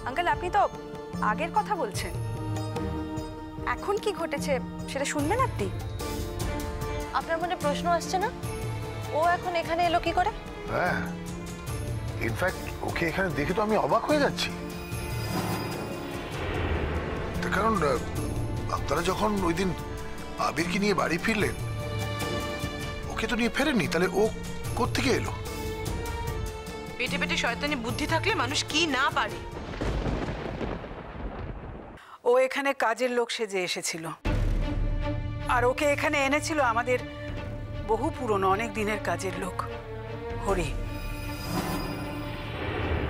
Uncle আপনি তো আগের কথা বলছেন, এখন কি ঘটেছে সেটা শুনবেন আপনি? আপনার মনে প্রশ্ন আসছে না ও এখন এখানে এলো কি করে? হ্যাঁ, ইনফ্যাক্ট ওকে এখানে দেখে তো আমি অবাক হয়ে যাচ্ছি। তার কারণ আপনারা যখন ওই দিন আবিরকে নিয়ে বাড়ি ফিরলেন, ওকে তো নিয়ে ফেরেননি, তাহলে ও কোত্থেকে এলো? পেটে পেটে শয়তানি বুদ্ধি থাকলে মানুষ কি না পারে। ও এখানে কাজের লোক সেজে এসেছিল, আর ওকে এখানে এনেছিল আমাদের বহু পুরনো অনেক দিনের কাজের লোক হরি।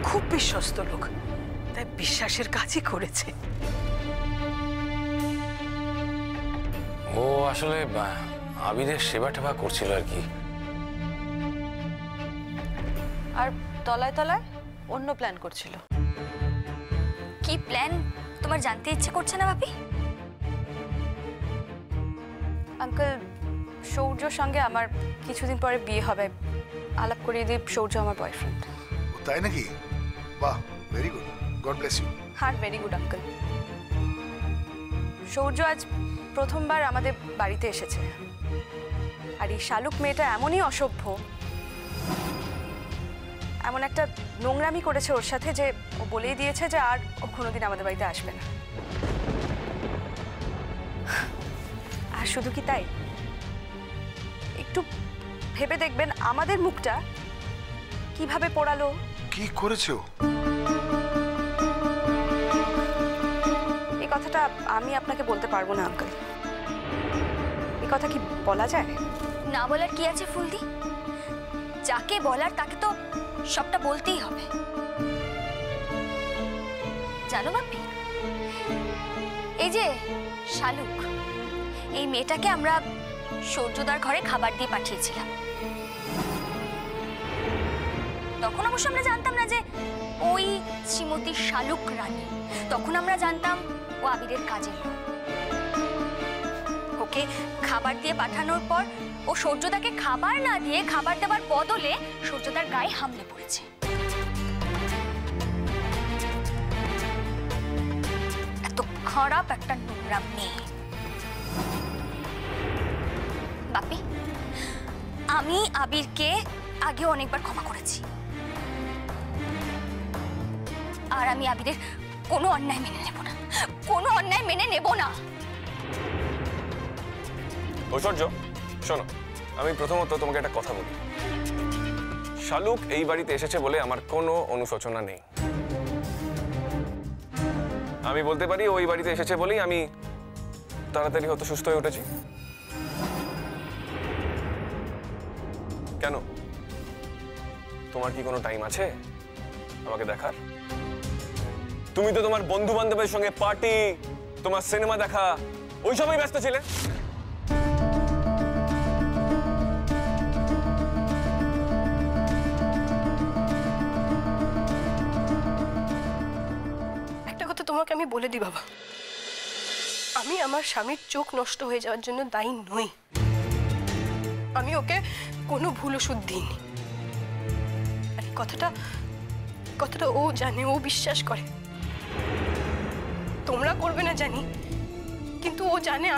খুব বিশ্বস্ত লোক, তাই বিশ্বাসের কাজই করেছে। ও আসলে আবিরের সেবা টেবা করছিল আর কি। আর তলায় তলায় অন্য প্ল্যান করছিল। কি প্ল্যান তোমার জানতে ইচ্ছে করছে না বাপি? আঙ্কেল সৌর্যর সঙ্গে আমার কিছুদিন পরে বিয়ে হবে, আলাপ করিয়ে দিই সৌর্য আমার বয়ফ্রেন্ড। তাই নাকি? বাহ, very good, God bless you. হ্যাঁ ভেরি গুড আঙ্কেল। সৌর্য আজ প্রথমবার আমাদের বাড়িতে এসেছে, আর এই শালুক মেয়েটা এমনই অসভ্য, এমন একটা নোংরামি করেছে ওর সাথে যে ও বলেই দিয়েছে যে আর ও কোনোদিন আমাদের বাড়িতে আসবে না। আর শুধু কি তাই, একটু ভেবে দেখবেন আমাদের মুখটা কিভাবে পোড়ালো। কি করেছে ও? এই কথাটা আমি আপনাকে বলতে পারবো না আঙ্কেল। এই কথা কি বলা যায়? না বলার কি আছে ফুলদি? যাকে বলার তাকে তো সবটা বলতেই হবে। জানো বাপি, এই যে শালুক, এই মেয়েটাকে আমরা সূর্যদার ঘরে খাবার দিয়ে পাঠিয়েছিলাম। তখন অবশ্য আমরা জানতাম না যে ওই শ্রীমতী শালুক রানী, তখন আমরা জানতাম ও আবিরের কাজের লোক। ওকে খাবার দিয়ে পাঠানোর পর ও সূর্যদাকে খাবার না দিয়ে খাবার দেওয়ার বদলে সূর্যদার গায়ে হামলে পড়েছে। এত খারাপ একটা নোংরা মেয়ে। বাপি, আমি আবিরকে আগে অনেকবার ক্ষমা করেছি, আর আমি আবিরের কোনো অন্যায় মেনে নেব না, কোনো অন্যায় মেনে নেব না। ঐশ্বর্য শোনো, আমি প্রথমত তোমাকে একটা কথা বলি। শালুক এই বাড়িতে এসেছে বলে আমার কোনো অনুশোচনা নেই। আমি বলতে পারি ওই বাড়িতে এসেছে বলেই আমি তাড়াতাড়ি হয়তো সুস্থ হয়ে উঠেছি। কেন, তোমার কি কোনো টাইম আছে আমাকে দেখার? তুমি তো তোমার বন্ধু বান্ধবের সঙ্গে পার্টি, তোমার সিনেমা দেখা, ওইসবই ব্যস্ত ছিলে। তোমাকে আমি বলে দিই বাবা, আমি আমার স্বামীর চোখ নষ্ট হয়ে যাওয়ার জন্য দায়ী নই। আমি ওকে কোনো ভুল ওষুধ দিইনি। আর কথাটা ও জানে, ও বিশ্বাস করে। তোমরা করবে না জানি, কিন্তু ও জানে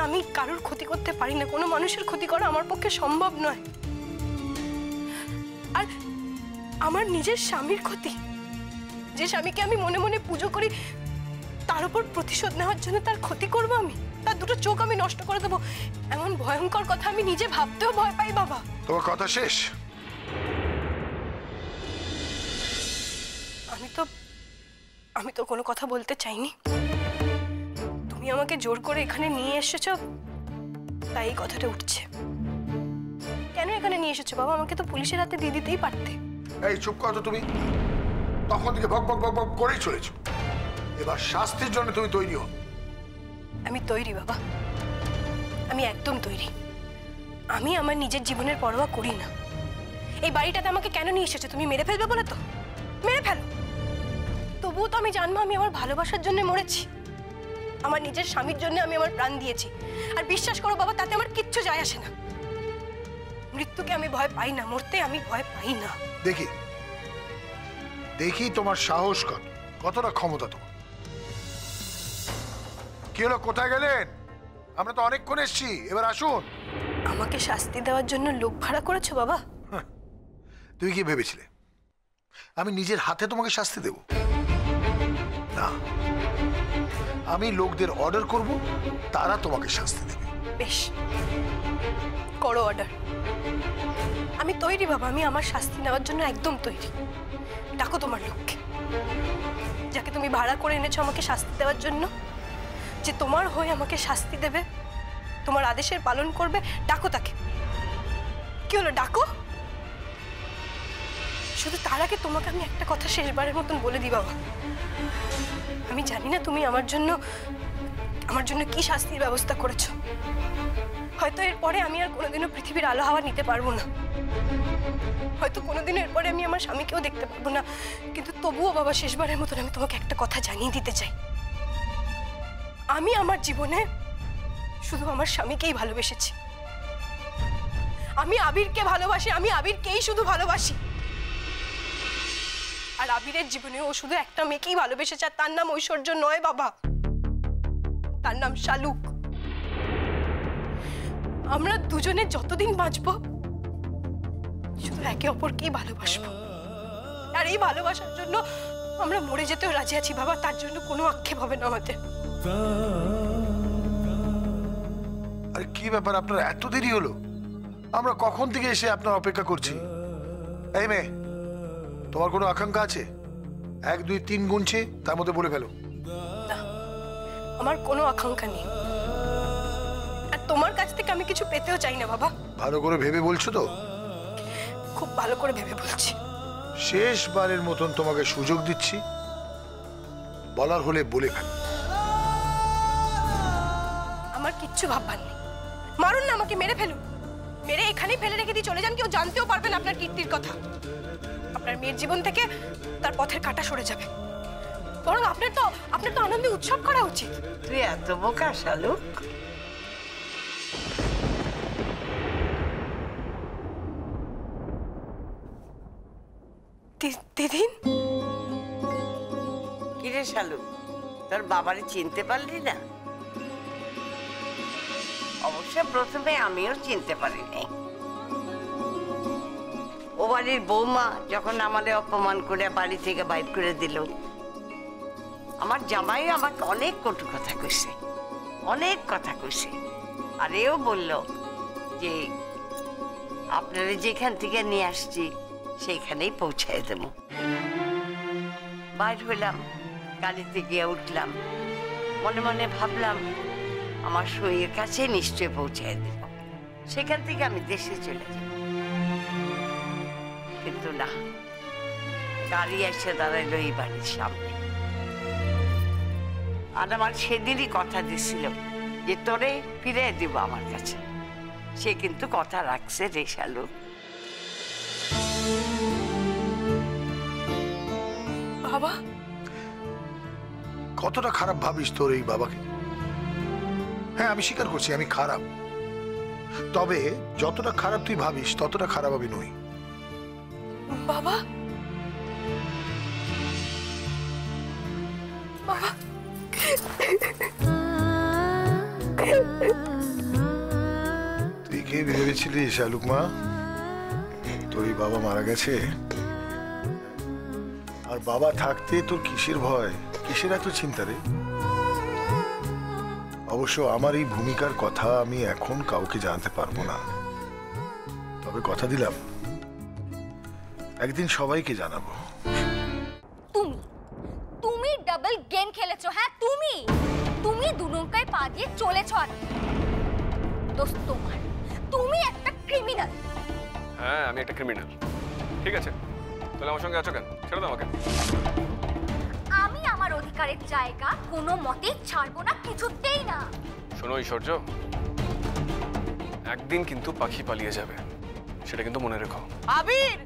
আমি কারোর ক্ষতি করতে পারি না, কোনো মানুষের ক্ষতি করা আমার পক্ষে সম্ভব নয়। আর আমার নিজের স্বামীর ক্ষতি, যে স্বামীকে আমি মনে মনে পুজো করি, তার উপর প্রতিশোধ নেওয়ার জন্য তার ক্ষতি করবো আমি, তার দুটো চোখ আমি নষ্ট করে দেবো, এমন ভয়ঙ্কর কথা আমি নিজে ভাবতেও ভয় পাই বাবা। তোমার কথা শেষ? আমি তো কোনো কথা বলতে চাইনি। তুমি আমাকে জোর করে এখানে নিয়ে এসেছো, তাই এই কথাটা উঠছে। কেন এখানে নিয়ে এসেছো বাবা? আমাকে তো পুলিশের হাতে দিয়ে দিতেই পারতে। এই চুপ করো তো, তুমি তখন থেকে বক বক বক বক করেই চলেছো। এবার শাস্তির জন্য তুমি তৈরি হও। আমি তৈরি বাবা, আমি একদম তৈরি। আমি আমার নিজের জীবনের পরোয়া করি না। এই বাড়িটাতে আমাকে কেন নিয়ে এসেছো? তুমি মেরে ফেলবে বলে তো? মেরে ফেলো, তবুও তো আমি জানবো আমি আমার ভালোবাসার জন্য মরেছি, আমার নিজের স্বামীর জন্য আমি আমার প্রাণ দিয়েছি। আর বিশ্বাস করো বাবা, তাতে আমার কিচ্ছু যায় আসে না। মৃত্যুকে আমি ভয় পাই না, মরতে আমি ভয় পাই না। দেখি দেখি তোমার সাহস কত। কতটা ক্ষমতা তোমার? কি হলো, কোথায় গেলেন? আমরা তো অনেকক্ষণ এসছি, এবার আসুন। আমাকে শাস্তি দেওয়ার জন্য লোক ভাড়া করেছো বাবা? তুমি কি ভেবেছিলে আমি নিজের হাতে তোমাকে শাস্তি দেব? না, আমি লোকদের অর্ডার করব, তারা তোমাকে শাস্তি দেবে। বেশ, করো অর্ডার। আমি তৈরি বাবা, আমি আমার শাস্তি নেওয়ার জন্য একদম তৈরি। ডাকো তোমার লোককে, যাকে তুমি ভাড়া করে এনেছো আমাকে শাস্তি দেওয়ার জন্য, যে তোমার হয়ে আমাকে শাস্তি দেবে, তোমার আদেশের পালন করবে। ডাকো তাকে। কি হলো, ডাকো। শুধু তার আগে তোমাকে আমি একটা কথা শেষবারের মতন বলে দিই বাবা, আমি জানি না তুমি আমার জন্য কি শাস্তির ব্যবস্থা করেছো। হয়তো এরপরে আমি আর কোনোদিনও পৃথিবীর আলো হাওয়া নিতে পারবো না, হয়তো কোনোদিন এরপরে আমি আমার স্বামীকেও দেখতে পারবো না, কিন্তু তবুও বাবা শেষবারের মতন আমি তোমাকে একটা কথা জানিয়ে দিতে চাই। আমি আমার জীবনে শুধু আমার স্বামীকেই ভালোবেসেছি। আমি আবিরকে ভালোবাসি, আমি আবিরকেই শুধু ভালোবাসি। আর আবিরের জীবনে ও শুধু একটা মেয়েকেই ভালোবেসেছে, আর তার নাম ঐশ্বর্য নয় বাবা, তার নাম শালুক। আমরা দুজনে যতদিন বাঁচবো শুধু একে অপরকেই ভালোবাসবো, আর এই ভালোবাসার জন্য আমরা মরে যেতেও রাজি আছি বাবা, তার জন্য কোনো আক্ষেপ হবে না আমাদের। আরে কি ব্যাপার, আপনার এত দেরি হলো? আমরা কখন থেকে এসে আপনার অপেক্ষা করছি। এই মেয়ে, তোমার কোনো আকাঙ্ক্ষা আছে? 1 2 3 গুনছে, তার মধ্যে বলে ফেলো। না, আমার কোনো আকাঙ্ক্ষা নেই, আর তোমার কাছ থেকে আমি কিছু পেতেও চাই না বাবা। ভালো করে ভেবে বলছো তো? খুব ভালো করে ভেবে বলছি। শেষবারের মতন তোমাকে সুযোগ দিচ্ছি, বলার হলে বলে ফেল। আমার কিচ্ছু ভাববার নেই। মারুন না, আমাকে মেরে ফেলুন, মেরে এখানেই ফেলে রেখে দিয়ে চলে যান, কেউ জানতেও পারবে না আপনার কীর্তির কথা। আপনার মেয়ের জীবন থেকে তার পথের কাঁটা সরে যাবে। বরং আপনার তো আনন্দে উৎসব করা উচিত। তুই এত বোকা শালুক। দিদিন, কিরে শালুক, তোর বাবারে চিনতে পারলি না? অবশ্য প্রথমে আমিও চিনতে পারিনি। ও বাড়ির বৌমা যখন আমাদের অপমান করে বাড়ি থেকে বাইর করে দিল, আমার জামাই আমাকে অনেক কটু কথা কইছে, অনেক কথা কইছে। আর এও বলল যে আপনারা যেখান থেকে নিয়ে আসছি সেইখানেই পৌঁছায় দেব। বাইর হইলাম, গাড়িতে গিয়ে উঠলাম, মনে মনে ভাবলাম আমার সইয়ের কাছে নিশ্চয় পৌঁছায় দেব, সেখান থেকে আমি দেশে চলে যাব। কিন্তু না, গাড়ি এসে দাঁড়াইলো এই বাড়ির সামনে। আর আমার সেদিনই কথা দিছিল যে তোরে ফিরে দিব আমার কাছে। সে কিন্তু কথা রাখছে রে শালু। বাবা, কতটা খারাপ ভাবিস তোর এই বাবাকে? হ্যাঁ, আমি স্বীকার করছি আমি খারাপ, তবে যতটা খারাপ তুই ভাবিস ততটা খারাপ আমি নই। বাবা, বাবা, তুই কে ভেবেছিলি শালুক মা? তোর এই বাবা মারা গেছে, আর বাবা থাকতে তোর কিসের ভয়, কিসের এত চিন্তা রে? অবশ্য আমার এই ভূমিকার কথা আমি এখন কাউকে জানাতে পারবো না, তবে কথা দিলাম একদিন সবাইকে জানাবো। তুমি ডাবল গেম খেলেছো। হ্যাঁ, তুমি দু নৌকায় পা দিয়ে চলেছো। আর দোস্ত তোমার, তুমি একটা ক্রিমিনাল। হ্যাঁ, আমি একটা ক্রিমিনাল। ঠিক আছে, তাহলে আমার সঙ্গে আছো কেন? ছেড়ে দাও আমাকে। আমি আমার অধিকারের জায়গা কোনো মতেই ছাড়বো না, কিছুতেই না। শোনো ঐশ্বর্য, একদিন কিন্তু পাখি পালিয়ে যাবে, সেটা কিন্তু মনে রেখো। আবির,